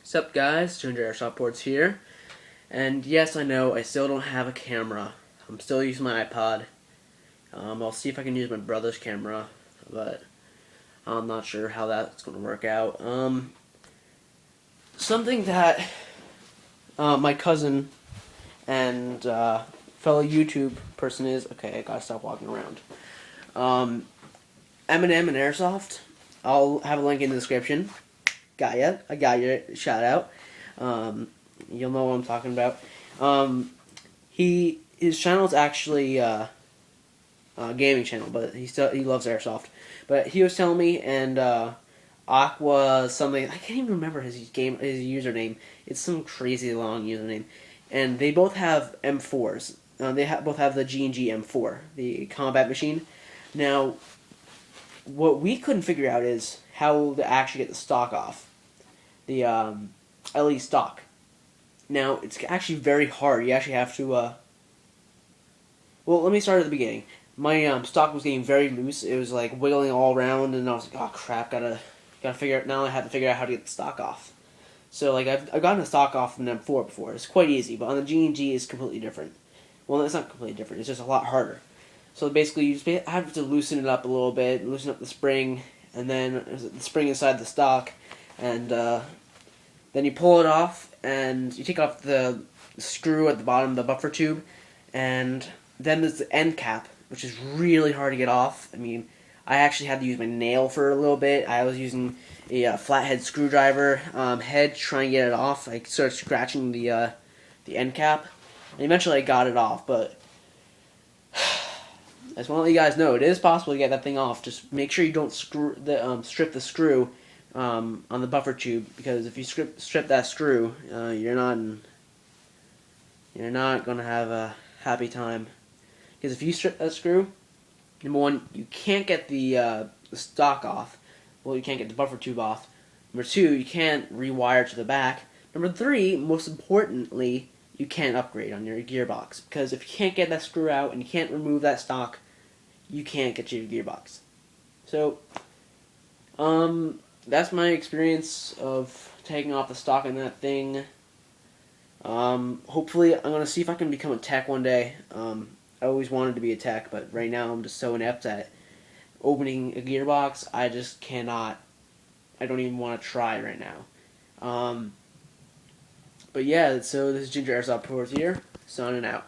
What's up, guys? Gingerairsoftreports here. And yes, I know, I still don't have a camera. I'm still using my iPod. I'll see if I can use my brother's camera, but I'm not sure how that's going to work out. Something that my cousin and fellow YouTube person is... Okay, I gotta stop walking around. Eminem and Airsoft. I'll have a link in the description. Got ya. I got your shout out. You'll know what I'm talking about. His channel is actually a gaming channel, but he loves Airsoft. But he was telling me, and Aqua something, I can't even remember his username. It's some crazy long username, and they both have M4s. They both have the G&G M4, the combat machine. Now, what we couldn't figure out is how to actually get the stock off. The LED stock. Now, it's actually very hard. You actually have to, well, let me start at the beginning. My stock was getting very loose. It was like wiggling all around, and I was like, oh crap, gotta figure out, now I have to figure out how to get the stock off. So, like, I've gotten the stock off from M4 before. It's quite easy, but on the G&G it's completely different. Well, it's not completely different. It's just a lot harder. So basically, you just have to loosen it up a little bit, loosen up the spring, and then the spring inside the stock, and then you pull it off, and you take off the screw at the bottom of the buffer tube, and then there's the end cap, which is really hard to get off. I mean, I actually had to use my nail for a little bit. I was using a flathead screwdriver head to try and get it off. I started scratching the end cap, and eventually I got it off, but I just want to let you guys know, it is possible to get that thing off. Just make sure you don't strip the screw on the buffer tube, because if you strip that screw, you're not gonna have a happy time. Because if you strip that screw, number one, you can't get the stock off. Well, you can't get the buffer tube off. Number two, you can't rewire to the back. Number three, most importantly, you can't upgrade on your gearbox, because if you can't get that screw out and you can't remove that stock, you can't get your gearbox. So, that's my experience of taking off the stock on that thing. Hopefully, I'm going to see if I can become a tech one day. I always wanted to be a tech, but right now I'm just so inept at opening a gearbox, I just cannot. I don't even want to try right now. But yeah, so this is Gingerairsoftreports here, signing out.